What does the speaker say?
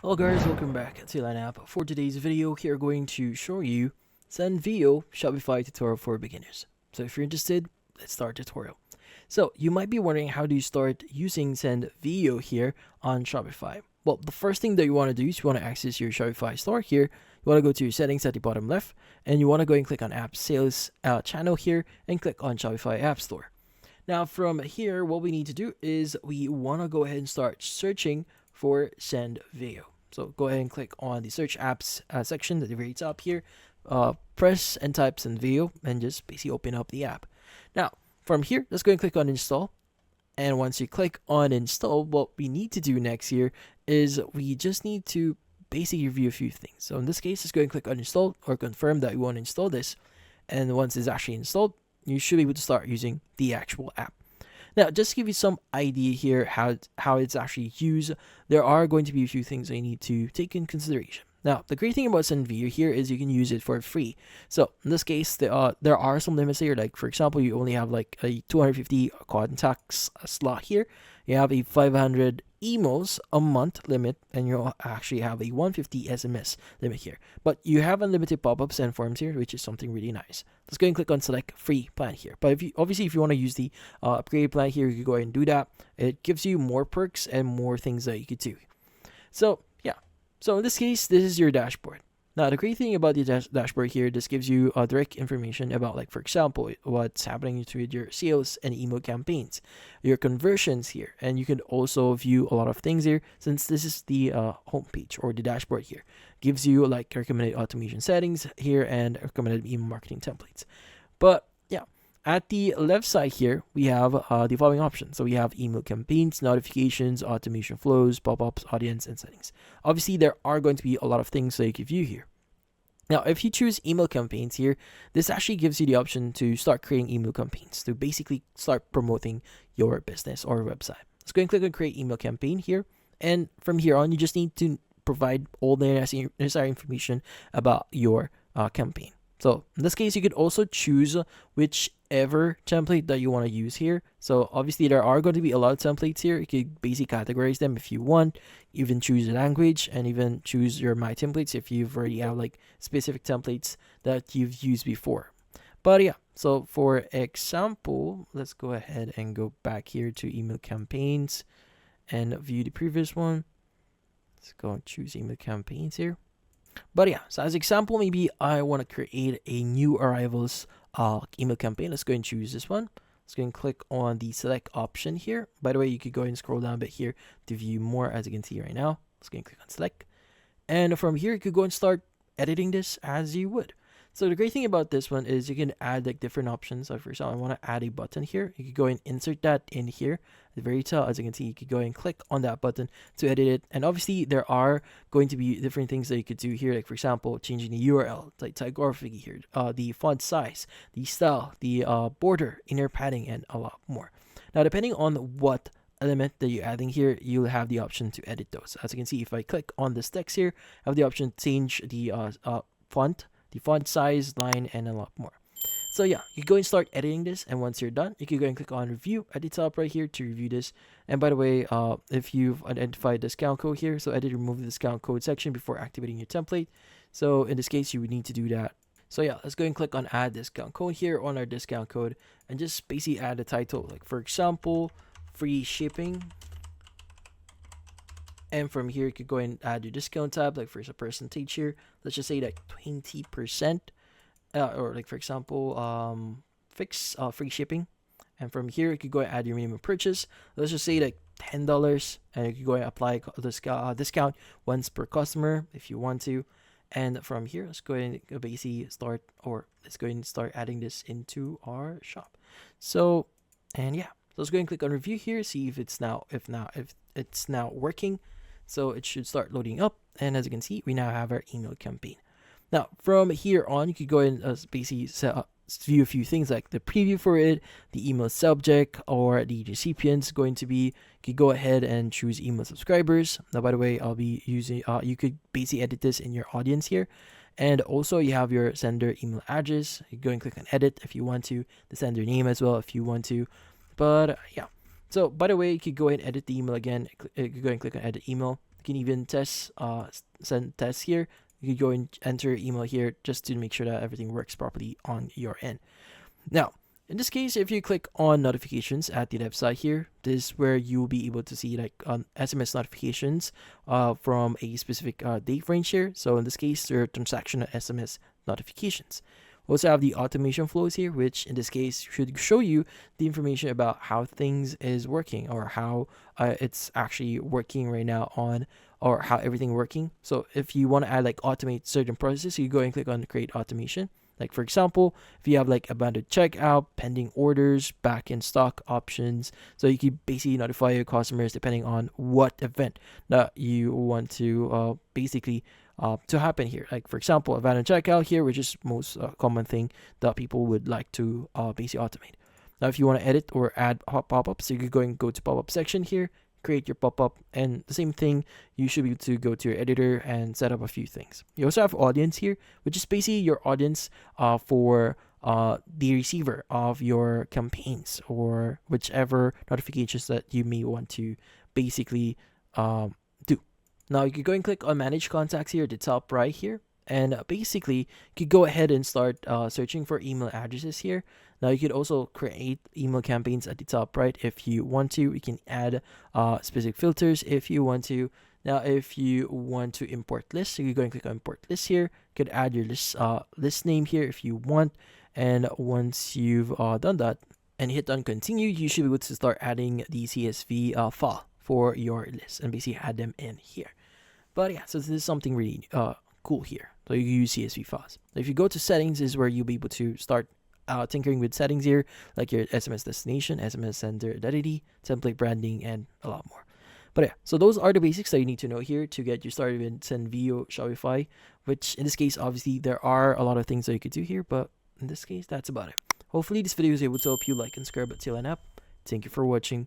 Hello guys, welcome back to Line App. For today's video, here we're going to show you Sendvio Shopify tutorial for beginners. So if you're interested, let's start the tutorial. So you might be wondering, how do you start using Sendvio here on Shopify? Well, the first thing that you want to do is you want to access your Shopify store here. You want to go to your settings at the bottom left, and you want to go and click on App Sales channel here and click on Shopify App Store. Now from here, what we need to do is we want to go ahead and start searching for Sendvio. So go ahead and click on the search apps section at the very top here. Press and type Sendvio and just basically open up the app. Now from here, let's go and click on install. And once you click on install, what we need to do next here is we just need to basically review a few things. So in this case, let's go and click on install or confirm that we want to install this. And once it's actually installed, you should be able to start using the actual app. Now, just to give you some idea here how it's actually used, there are going to be a few things that you need to take in consideration. Now, the great thing about Sendvio here is you can use it for free. So in this case, there are some limits here. Like for example, you only have like a 250 contacts slot here. You have a 500 emails a month limit, and you actually have a 150 SMS limit here. But you have unlimited pop-ups and forms here, which is something really nice. Let's go and click on select free plan here. But if you want to use the upgrade plan here, you can go ahead and do that. It gives you more perks and more things that you could do. So yeah. So in this case, this is your dashboard. Now, the great thing about the dashboard here, this gives you direct information about, like, for example, what's happening with your sales and email campaigns, your conversions here, and you can also view a lot of things here. Since this is the homepage or the dashboard here, gives you like recommended automation settings here and recommended email marketing templates. But yeah, at the left side here, we have the following options. So we have email campaigns, notifications, automation flows, pop-ups, audience, and settings. Obviously, there are going to be a lot of things that you can view here. Now, if you choose email campaigns here, this actually gives you the option to start creating email campaigns to basically start promoting your business or website. Let's go and click on create email campaign here. And from here on, you just need to provide all the necessary information about your campaign. So in this case, you could also choose whichever template that you want to use here. So obviously there are going to be a lot of templates here. You could basically categorize them if you want, even choose a language, and even choose your My Templates if you've already have like specific templates that you've used before. But yeah, so for example, let's go ahead and go back here to email campaigns and view the previous one. Let's go and choose email campaigns here. But yeah, so as example, maybe I want to create a new arrivals email campaign. Let's go and choose this one. Let's go and click on the select option here. By the way, you could go and scroll down a bit here to view more, as you can see right now. Let's go and click on select. And from here, you could go and start editing this as you would. So the great thing about this one is you can add like different options. So for example, I want to add a button here. You could go and insert that in here at the very top. As you can see, you could go and click on that button to edit it. And obviously there are going to be different things that you could do here. Like for example, changing the URL, like typography here, the font size, the style, the border, inner padding, and a lot more. Now, depending on what element that you're adding here, you'll have the option to edit those. As you can see, if I click on this text here, I have the option to change the font, the font size, line, and a lot more. So yeah, you go and start editing this, and once you're done, you can go and click on review at the top right here to review this. And by the way, if you've identified discount code here, so edit remove the discount code section before activating your template. So in this case, you would need to do that. So yeah, let's go and click on add discount code here on our discount code, and just basically add a title, like for example, free shipping. And from here, you could go and add your discount tab, like for a percentage here. Let's just say like 20%, or like for example, fix free shipping. And from here, you could go and add your minimum purchase. Let's just say like $10, and you could go and apply a discount once per customer if you want to. And from here, let's go and basically start, or let's go and start adding this into our shop. So, and yeah, so let's go and click on review here, see if it's now working. So it should start loading up, and as you can see, we now have our email campaign. Now from here on, you could go and basically view a few things like the preview for it, the email subject, or the recipient's going to be. You could go ahead and choose email subscribers. Now, by the way, I'll be using. You could basically edit this in your audience here, and also you have your sender email address. You go and click on edit if you want to. The sender name as well if you want to. But yeah. So by the way, you could go ahead and edit the email again. You could go and click on edit email. You can even send tests here. You can go and enter your email here just to make sure that everything works properly on your end. Now, in this case, if you click on notifications at the left side here, this is where you will be able to see like SMS notifications from a specific date range here. So in this case, there are transactional SMS notifications. We also have the automation flows here, which in this case should show you the information about how things is working or how it's actually working right now on, or how everything working. So if you want to add like automate certain processes, you go and click on create automation. Like for example, if you have like abandoned checkout, pending orders, back in stock options, so you can basically notify your customers depending on what event that you want to basically to happen here. Like for example, abandoned checkout here, which is most common thing that people would like to basically automate. Now, if you want to edit or add pop-ups, so you could go to pop-up section here, create your pop-up, and the same thing, you should be able to go to your editor and set up a few things. You also have audience here, which is basically your audience for the receiver of your campaigns or whichever notifications that you may want to basically do. Now you can go and click on manage contacts here at the top right here, and basically you could go ahead and start searching for email addresses here. Now you could also create email campaigns at the top right if you want to. You can add specific filters if you want to. Now if you want to import lists, you can go and click on import list here. You could add your list name here if you want. And once you've done that and hit on continue, you should be able to start adding the CSV file for your list and basically add them in here. But yeah, so this is something really cool here. So you use CSV files. If you go to settings, this is where you'll be able to start tinkering with settings here, like your SMS destination, SMS sender identity, template branding, and a lot more. But yeah, so those are the basics that you need to know here to get you started with Sendvio Shopify, which in this case, obviously, there are a lot of things that you could do here, but in this case, that's about it. Hopefully, this video was able to help you like and subscribe at Tail and App. Thank you for watching.